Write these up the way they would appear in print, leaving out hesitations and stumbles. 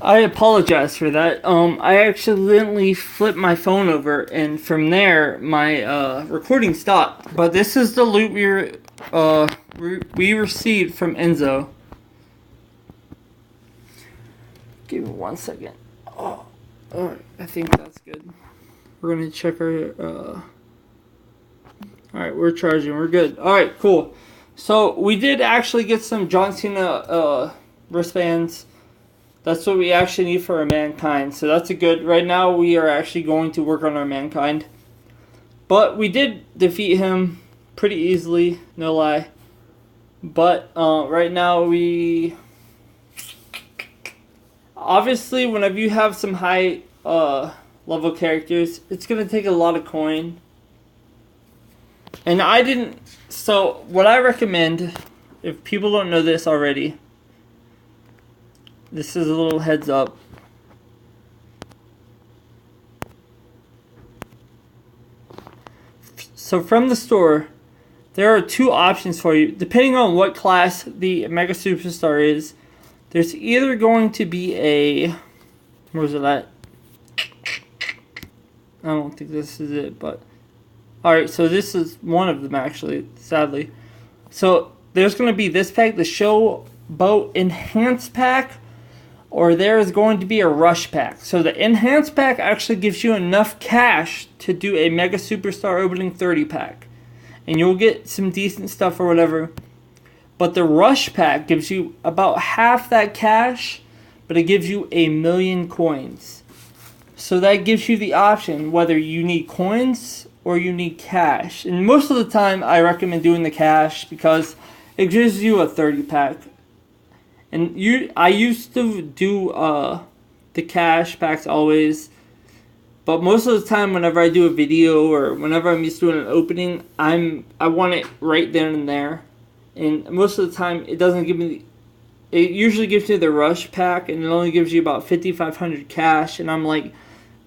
I apologize for that. I accidentally flipped my phone over, and from there, my recording stopped. But this is the loot we received from Enzo. Give me 1 second. Oh, alright, I think that's good. We're gonna check our. Alright, we're charging. We're good. Alright, cool. So we did actually get some John Cena wristbands. That's what we actually need for our Mankind. So that's a good. Right now we are actually going to work on our Mankind. But we did defeat him pretty easily, no lie. But right now we... Obviously, whenever you have some high level characters, it's going to take a lot of coin. And I didn't... So, what I recommend, if people don't know this already, this is a little heads up. So, from the store, there are two options for you. Depending on what class the Mega Superstar is, there's either going to be a... Where was it at? I don't think this is it, but... Alright, so this is one of them actually, sadly. So there's going to be this pack, the Showboat Enhanced Pack, or there is going to be a Rush Pack. So the Enhanced Pack actually gives you enough cash to do a Mega Superstar Opening 30 pack. And you'll get some decent stuff or whatever. But the Rush Pack gives you about half that cash, but it gives you 1,000,000 coins. So that gives you the option whether you need coins or you need cash. And most of the time I recommend doing the cash because it gives you a 30 pack. And I used to do the cash packs always, but most of the time whenever I do a video or whenever I'm just doing an opening, I want it right then and there. And most of the time it doesn't give me it usually gives you the Rush Pack, and it only gives you about 5,500 cash, and I'm like,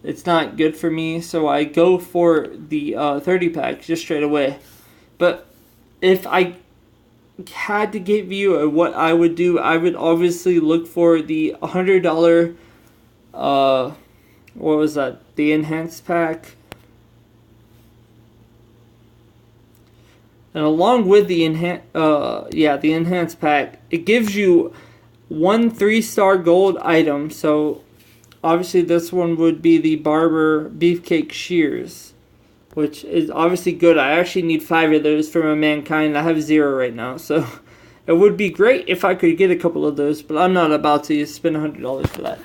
it's not good for me, so I go for the 30 pack just straight away. But if I had to give you what I would do, I would obviously look for the $100 what was that, the Enhanced Pack. And along with the the Enhanced Pack, it gives you 1 3-star gold item. So obviously this one would be the Barber Beefcake Shears, which is obviously good. I actually need 5 of those for my Mankind. I have 0 right now, so it would be great if I could get a couple of those, but I'm not about to spend $100 for that.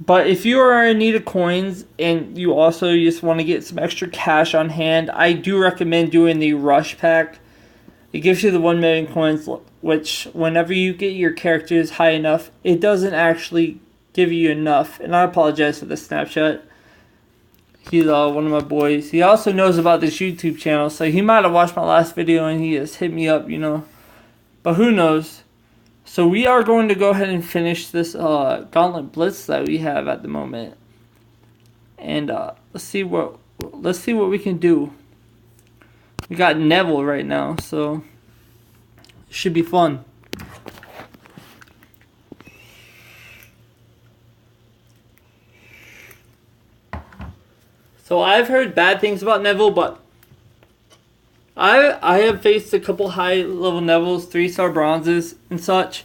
But if you are in need of coins and you also just want to get some extra cash on hand, I do recommend doing the Rush Pack. It gives you the 1,000,000 coins, which whenever you get your characters high enough, it doesn't actually give you enough. And I apologize for the snapshot. He's one of my boys. He also knows about this YouTube channel, so he might have watched my last video and he just hit me up, you know. But who knows? So we are going to go ahead and finish this Gauntlet Blitz that we have at the moment, and let's see what we can do. We got Neville right now, so it should be fun. So I've heard bad things about Neville, but I have faced a couple high level Nevilles, 3-star bronzes and such.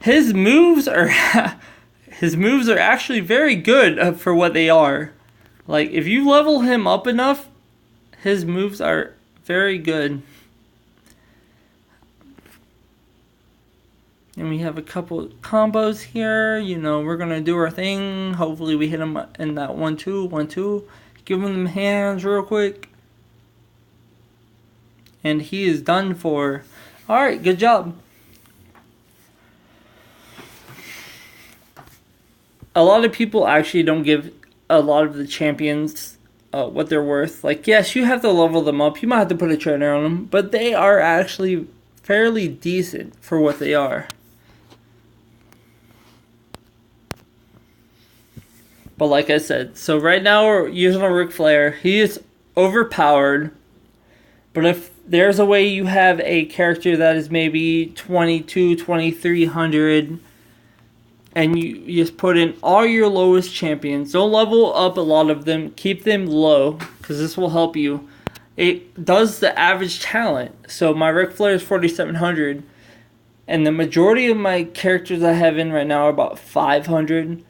His moves are actually very good for what they are. Like, if you level him up enough, his moves are very good. And we have a couple combos here. You know, we're gonna do our thing. Hopefully we hit him in that 1-2, 1-2. Give him them hands real quick. And he is done for. Alright, good job. A lot of people actually don't give a lot of the champions what they're worth. Like, yes, you have to level them up. You might have to put a trainer on them. But they are actually fairly decent for what they are. But like I said, so right now we're using a Ric Flair. He is overpowered. But if there's a way you have a character that is maybe 2,200, 2,300, and you just put in all your lowest champions. Don't level up a lot of them. Keep them low, because this will help you. It does the average talent. So my Ric Flair is 4,700, and the majority of my characters I have in right now are about 500.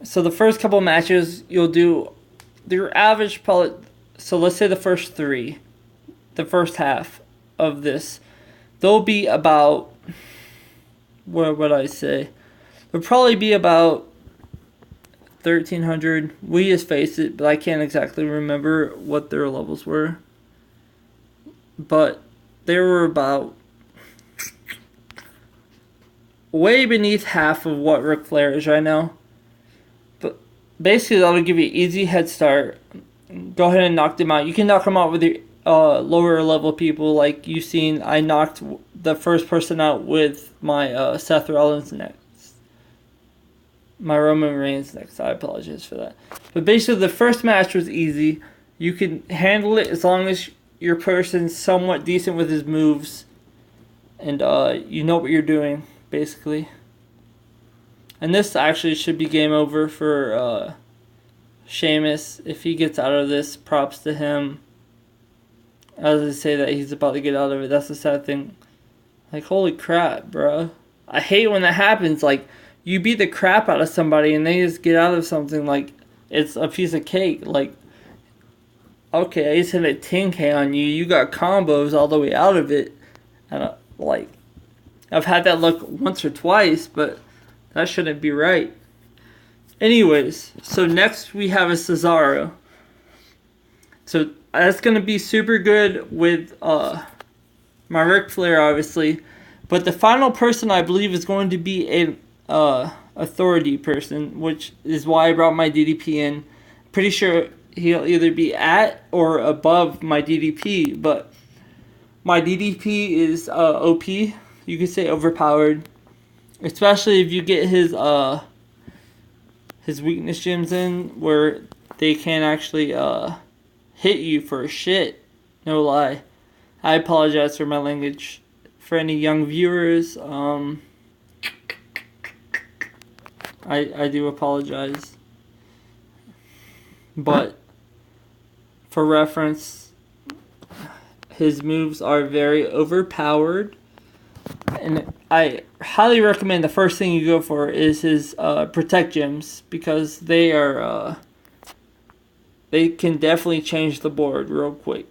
So the first couple matches, you'll do your average probably. So let's say the first three, the first half of this, they'll be about, what would I say? They'll probably be about 1,300. We just face it, but I can't exactly remember what their levels were. But they were about way beneath half of what Ric Flair is right now. But basically, that'll give you an easy head start. Go ahead and knock them out. You can knock them out with your lower level people, like you've seen. I knocked the first person out with my Seth Rollins next. My Roman Reigns next. I apologize for that. But basically, the first match was easy. You can handle it as long as your person's somewhat decent with his moves. And you know what you're doing, basically. And this actually should be game over for Sheamus. If he gets out of this, props to him. As I say that he's about to get out of it, that's the sad thing. Like, holy crap, bro. I hate when that happens. Like, you beat the crap out of somebody and they just get out of something like it's a piece of cake. Like, okay, I just hit a 10K on you. You got combos all the way out of it. And, like, I've had that luck once or twice, but that shouldn't be right. Anyways, so next we have a Cesaro. So that's going to be super good with my Ric Flair, obviously. But the final person I believe is going to be a authority person, which is why I brought my DDP in. Pretty sure he'll either be at or above my DDP, but my DDP is OP. You could say overpowered, especially if you get his weakness gems in, where they can't actually hit you for shit. No lie. I apologize for my language. For any young viewers, I do apologize. But for reference, his moves are very overpowered. And I highly recommend the first thing you go for is his protect gems, because they are they can definitely change the board real quick.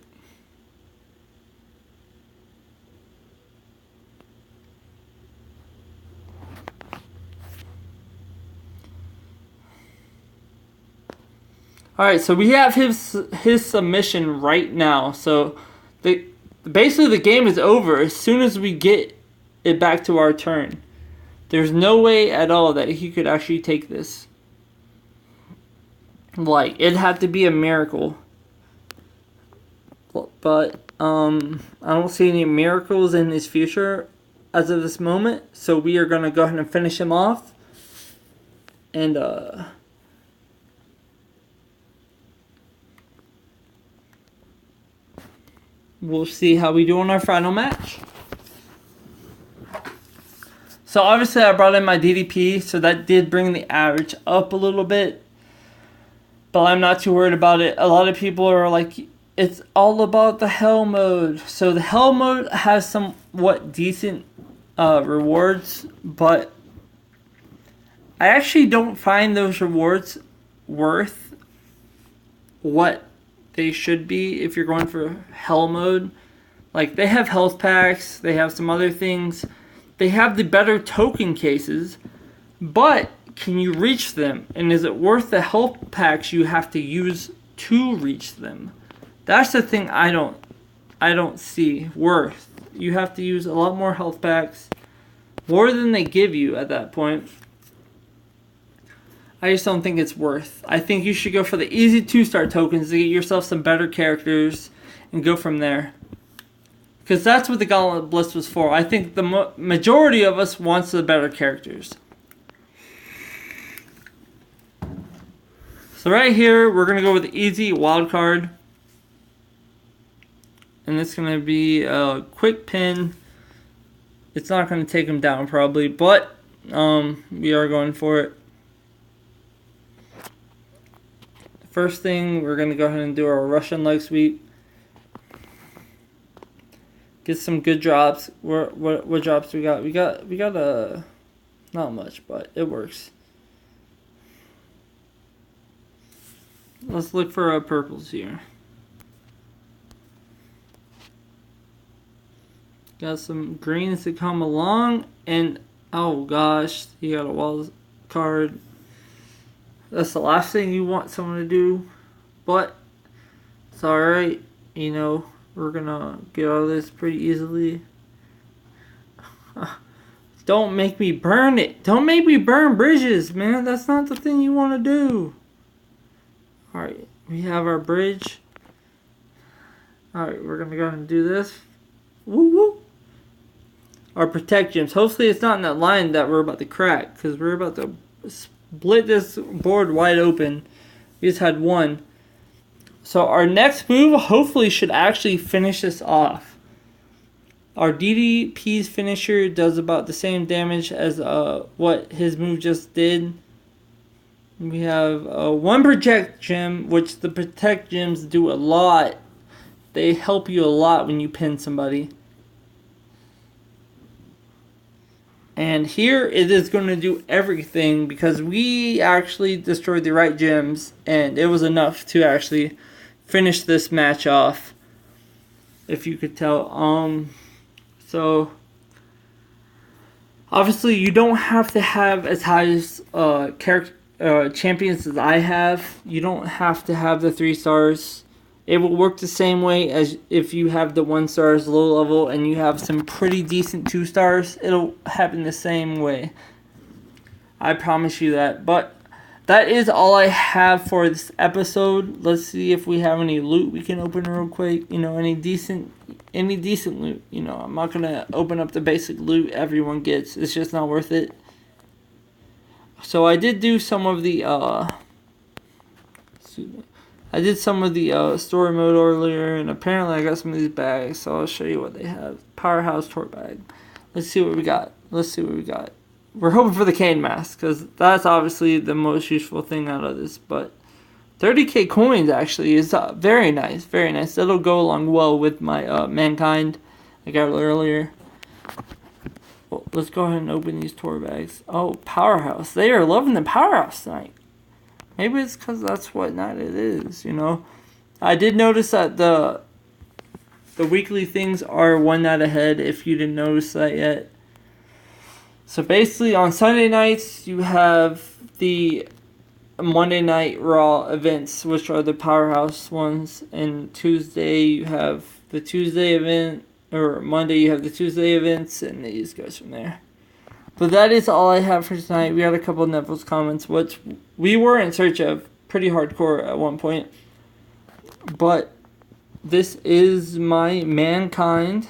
Alright, so we have his submission right now. So basically the game is over as soon as we get it back to our turn. There's no way at all that he could actually take this. Like, it'd have to be a miracle. But I don't see any miracles in his future as of this moment. So we are going to go ahead and finish him off. And we'll see how we do in our final match. So obviously I brought in my DDP, so that did bring the average up a little bit. But I'm not too worried about it. A lot of people are like, it's all about the hell mode. So the hell mode has somewhat decent rewards, but I actually don't find those rewards worth what they should be if you're going for hell mode. Like, they have health packs, they have some other things. They have the better token cases, but can you reach them? And is it worth the health packs you have to use to reach them? That's the thing I don't see worth. You have to use a lot more health packs, more than they give you at that point. I just don't think it's worth. I think you should go for the easy 2-star tokens to get yourself some better characters and go from there. Because that's what the Gauntlet Blitz was for. I think the majority of us wants the better characters. So right here, we're going to go with the easy wild card. And it's going to be a quick pin. It's not going to take him down probably, but we are going for it. First thing, we're going to go ahead and do our Russian leg sweep. Get some good drops. What drops we got? We got a not much, but it works. Let's look for our purples here. Got some greens to come along, and oh gosh, you got a wild card. That's the last thing you want someone to do, but it's alright. You know, we're gonna get out of this pretty easily. Don't make me burn it. Don't make me burn bridges, man. That's not the thing you want to do. Alright, we have our bridge. Alright, we're gonna go ahead and do this. Woo woo. Our protect gems. Hopefully it's not in that line that we're about to crack, because we're about to split this board wide open. We just had one. So our next move hopefully should actually finish this off. Our DDP's finisher does about the same damage as what his move just did. We have one protect gem, which the protect gems do a lot. They help you a lot when you pin somebody. And here it is going to do everything because we actually destroyed the right gems, and it was enough to actually finish this match off, if you could tell. So obviously you don't have to have as high as champions as I have. You don't have to have the 3 stars. It will work the same way as if you have the 1 stars low level and you have some pretty decent 2 stars. It'll happen the same way. I promise you that. But that is all I have for this episode. Let's see if we have any loot we can open real quick. You know, any decent loot. You know, I'm not gonna open up the basic loot everyone gets. It's just not worth it. So I did do some of the story mode earlier, and apparently I got some of these bags, so I'll show you what they have. Powerhouse tour bag. Let's see what we got. We're hoping for the cane mask, because that's obviously the most useful thing out of this, but 30k coins actually is very nice, very nice. That'll go along well with my mankind I got earlier. Well, let's go ahead and open these tour bags. Oh, Powerhouse. They are loving the Powerhouse tonight. Maybe it's because that's what night it is, you know. I did notice that the weekly things are one night ahead, if you didn't notice that yet. So basically on Sunday nights you have the Monday Night Raw events, which are the Powerhouse ones, and Tuesday you have the Tuesday event, or Monday you have the Tuesday events, and it just goes from there. But that is all I have for tonight. We had a couple of Neville's comments, which we were in search of pretty hardcore at one point. But this is my mankind.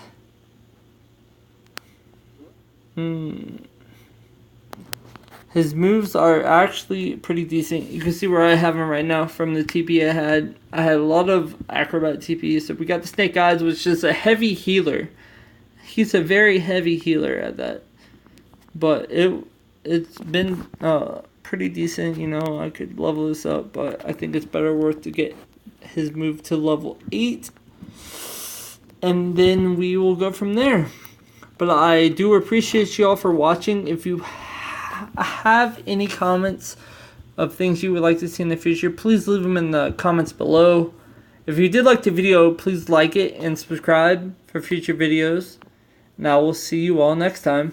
His moves are actually pretty decent. You can see where I have him right now from the TP I had. I had a lot of acrobat TP. So we got the Snake Eyes, which is a heavy healer. He's a very heavy healer at that. But it's been pretty decent, you know. I could level this up, but I think it's better worth to get his move to level 8. And then we will go from there. But I do appreciate you all for watching. If you have any comments of things you would like to see in the future, please leave them in the comments below. If you did like the video, please like it and subscribe for future videos. Now we'll see you all next time.